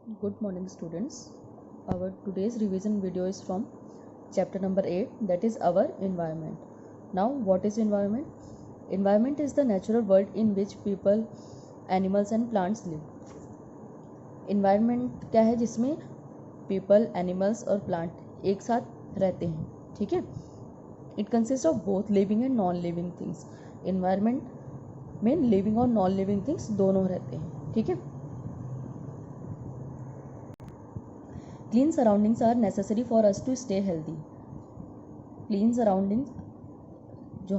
Good morning, students. Our today's revision video is from chapter number 8, that is our environment. Now, what is environment? Environment is the natural world in which people, animals and plants live. Environment क्या है जिसमें people, animals और plant एक साथ रहते हैं, ठीक है. It consists of both living and non-living things. Environment में living और non-living things दोनों रहते हैं, ठीक है. Clean surroundings are necessary for us to stay healthy. Clean surroundings जो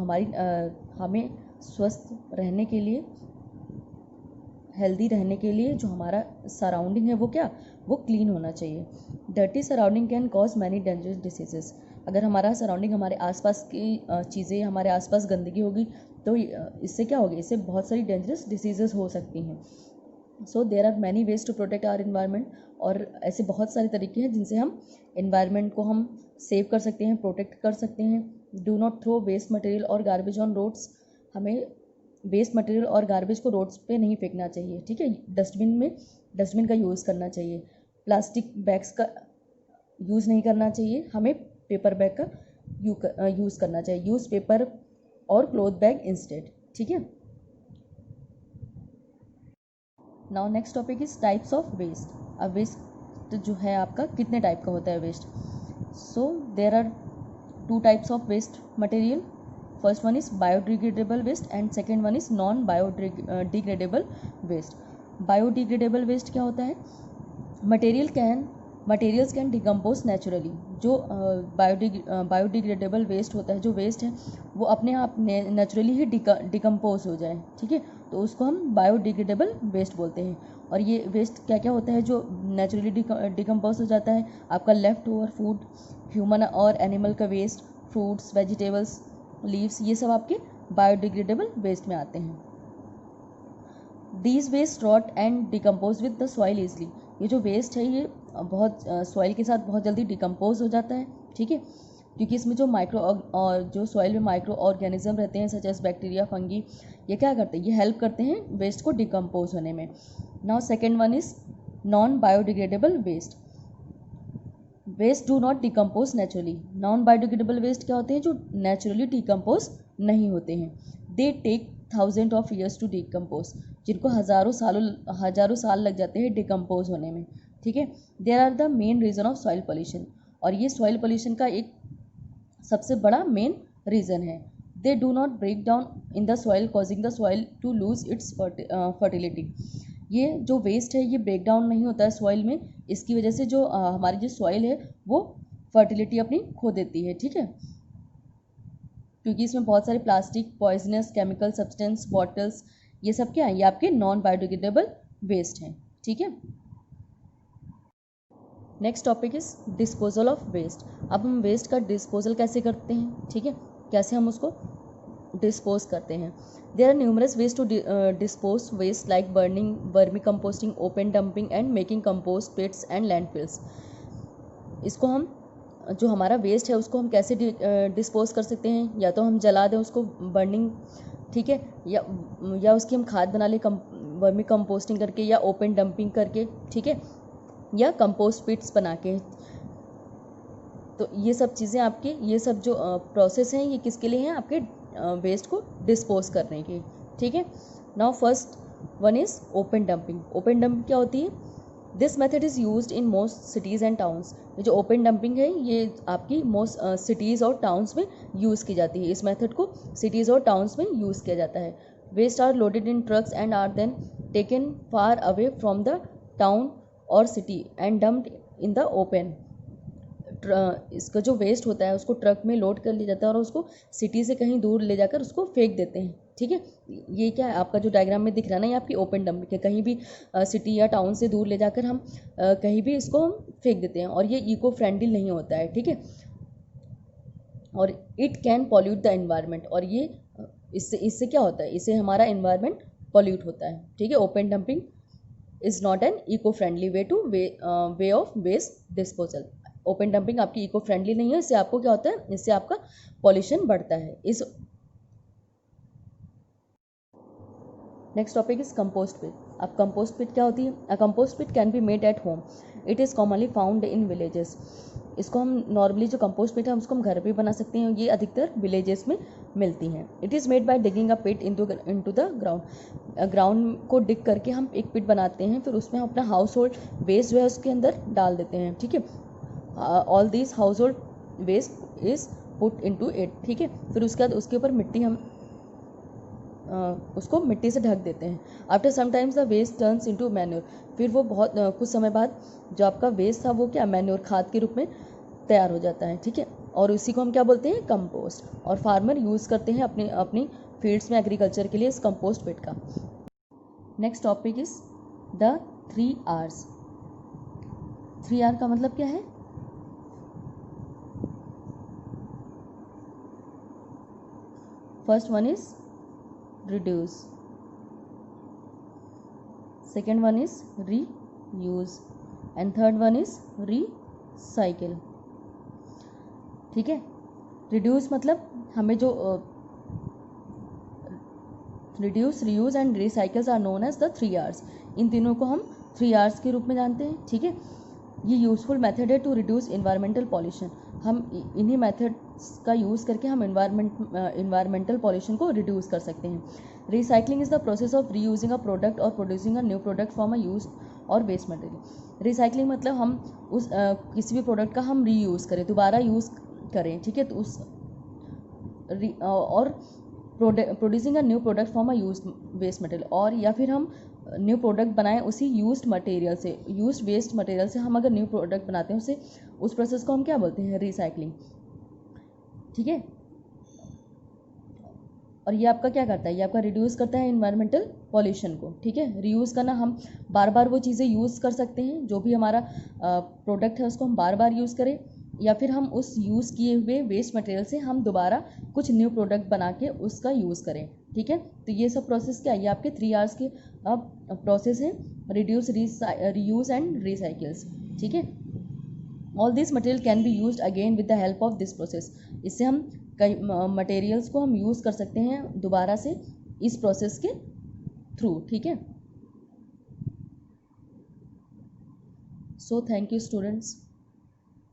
हमें स्वस्थ रहने के लिए, हेल्दी रहने के लिए जो हमारा सराउंडिंग है वो क्लीन होना चाहिए. Dirty surrounding can cause many dangerous diseases. अगर हमारा सराउंडिंग, हमारे आसपास की चीज़ें, हमारे आसपास गंदगी होगी तो इससे क्या होगी, इससे बहुत सारी डेंजरस डिसीजेस हो सकती हैं. So there are many ways to protect our environment. और ऐसे बहुत सारे तरीके हैं जिनसे हम इन्वायरमेंट को हम सेव कर सकते हैं, प्रोटेक्ट कर सकते हैं. Do not throw waste material और गार्बेज ऑन रोड्स. हमें वेस्ट मटेरियल और गार्बेज को रोड्स पे नहीं फेंकना चाहिए, ठीक है. डस्टबिन का यूज़ करना चाहिए. प्लास्टिक बैग्स का यूज़ नहीं करना चाहिए. हमें पेपर बैग का यूज़ करना चाहिए. यूज़ पेपर और क्लॉथ बैग इंस्टेड, ठीक है. Now next topic is types of waste. अब वेस्ट जो है आपका कितने टाइप का होता है waste. So there are two types of waste material. First one is biodegradable waste and second one is non biodegradable waste. Biodegradable waste क्या होता है? Materials can decompose naturally. जो बायोडिग्रेडेबल वेस्ट होता है, जो वेस्ट है वो अपने आप नेचुरली ही डिकम्पोज हो जाए, ठीक है, तो उसको हम बायोडिग्रेडेबल वेस्ट बोलते हैं. और ये वेस्ट क्या क्या होता है जो नेचुरली डिकम्पोज हो जाता है? आपका लेफ्ट ओवर फूड, ह्यूमन और एनिमल का वेस्ट, फ्रूट्स, वेजिटेबल्स, लीव्स, ये सब आपके बायोडिग्रेडेबल वेस्ट में आते हैं. These waste rot and decompose with the soil easily. ये जो वेस्ट है ये बहुत सॉइल के साथ बहुत जल्दी डिकम्पोज हो जाता है, ठीक है, क्योंकि इसमें जो सॉइल में माइक्रो ऑर्गेनिज्म रहते हैं सच एज बैक्टीरिया, फंगी, ये क्या करते हैं, ये हेल्प करते हैं वेस्ट को डिकम्पोज होने में. Now second one is non biodegradable waste. Waste do not decompose naturally. Non biodegradable waste क्या होते हैं? जो नेचुरली डिकम्पोज नहीं होते हैं. They take thousand of years to decompose. जिनको हजारों साल लग जाते हैं डिकम्पोज होने में, ठीक है. There are the main reason of soil pollution. और ये सॉइल पोल्यूशन का एक सबसे बड़ा मेन रीज़न है. They do not break down in the soil causing the soil to lose its fertility. ये जो वेस्ट है ये ब्रेक डाउन नहीं होता है सॉइल में. इसकी वजह से जो हमारी जो सॉइल है वो फर्टिलिटी अपनी खो देती है, ठीक है, क्योंकि इसमें बहुत सारे plastic, poisonous chemical substance, bottles, ये सब क्या है, ये आपके नॉन बायोडिग्रेडेबल वेस्ट हैं, ठीक है. Next topic is disposal of waste. अब हम वेस्ट का डिस्पोजल कैसे करते हैं, ठीक है, कैसे हम उसको डिस्पोज करते हैं. There are numerous ways to dispose waste like burning, vermi composting, open dumping and making compost pits and landfills. इसको हम जो हमारा वेस्ट है उसको हम कैसे डिस्पोज कर सकते हैं? या तो हम जला दें उसको, बर्निंग, ठीक है, या उसकी हम खाद बना लें वर्मी कंपोस्टिंग करके, या ओपन डंपिंग करके, ठीक है, या कंपोस्ट पिट्स बना के. तो ये सब चीज़ें आपके, ये सब जो प्रोसेस हैं ये किसके लिए हैं? आपके वेस्ट को डिस्पोज करने के, ठीक है. Now first one is open dumping. Open dumping क्या होती है? This method is used in most cities and towns. ये जो ओपन डंपिंग है ये आपकी मोस्ट सिटीज़ और टाउन्स में यूज़ की जाती है. इस मेथड को सिटीज़ और टाउन्स में यूज़ किया जाता है. Waste are loaded in trucks and are then taken far away from the town और city and dumped in the open. इसका जो वेस्ट होता है उसको ट्रक में लोड कर लिया जाता है और उसको सिटी से कहीं दूर ले जाकर उसको फेंक देते हैं, ठीक है. ये क्या है आपका जो डायग्राम में दिख रहा है ना, ये आपकी ओपन डंपिंग है. कहीं भी सिटी या टाउन से दूर ले जाकर हम कहीं भी इसको हम फेंक देते हैं और ये इको फ्रेंडली नहीं होता है, ठीक है. और it can pollute the environment. और ये इससे क्या होता है? इससे हमारा एनवायरनमेंट पॉल्यूट होता है, ठीक है. Open dumping is not an eco friendly way of waste disposal. Open dumping आपकी इको फ्रेंडली नहीं है. इससे आपको क्या होता है? इससे आपका पॉल्यूशन बढ़ता है. Next topic is compost waste. अब कंपोस्ट पिट क्या होती है? A compost pit can be made at home, it is commonly found in villages. इसको हम नॉर्मली जो कंपोस्ट पिट है उसको हम घर पे बना सकते हैं, ये अधिकतर विलेजेस में मिलती हैं। It is made by digging a pit into the ground. Ground को डिग करके हम एक पिट बनाते हैं, फिर उसमें हम अपना हाउस होल्ड वेस्ट जो है उसके अंदर डाल देते हैं, ठीक है। All this household waste is put into it, ठीक है। फिर उसके बाद उसके ऊपर मिट्टी हम उसको मिट्टी से ढक देते हैं। After sometimes the waste turns into manure, फिर वो बहुत कुछ समय बाद जो आपका वेस्ट था वो क्या मैन्योर, खाद के रूप में तैयार हो जाता है, ठीक है। और उसी को हम क्या बोलते हैं? कंपोस्ट। और फार्मर यूज़ करते हैं अपनी अपनी फील्ड्स में एग्रीकल्चर के लिए इस कंपोस्ट पिट का। Next topic is the 3 R's। 3 R का मतलब क्या है? First one is reduce, second one is reuse and third one is recycle, ठीक है। reduce मतलब हमें जो reduce, reuse and recycles are known as the 3 R's। इन तीनों को हम 3 R's के रूप में जानते हैं, ठीक है। ये यूज़फुल मेथड है टू रिड्यूस इन्वायरमेंटल पॉल्यूशन। हम इन्हीं मेथड्स का यूज़ करके हम इन्वायरमेंटल पॉल्यूशन को रिड्यूस कर सकते हैं। Recycling is the process of reusing a product और producing a new product from a use और वेस्ट मटेरियल। रिसाइकलिंग मतलब हम उस किसी भी प्रोडक्ट का हम रीयूज़ करें, दोबारा यूज़ करें, ठीक है। तो उस और producing a new product from a use waste material, और या फिर हम न्यू प्रोडक्ट बनाएं उसी यूज्ड मटेरियल से, यूज्ड वेस्ट मटेरियल से हम अगर न्यू प्रोडक्ट बनाते हैं उसे, उस प्रोसेस को हम क्या बोलते हैं? रिसाइकलिंग, ठीक है। और ये आपका क्या करता है? ये आपका रिड्यूस करता है इन्वायरमेंटल पॉल्यूशन को, ठीक है। रीयूज़ करना, हम बार बार वो चीज़ें यूज़ कर सकते हैं, जो भी हमारा प्रोडक्ट है उसको हम बार बार यूज़ करें, या फिर हम उस यूज़ किए हुए वेस्ट मटेरियल से हम दोबारा कुछ न्यू प्रोडक्ट बना के उसका यूज़ करें, ठीक है। तो ये सब प्रोसेस क्या है? ये आपके 3 R's के प्रोसेस हैं, रिड्यूस, रीयूज़ एंड रिसाइकल्स, ठीक है। All this material can be used again with the help of this process. इससे हम कई मटेरियल्स को हम यूज़ कर सकते हैं दोबारा से इस प्रोसेस के थ्रू, ठीक है। So thank you students.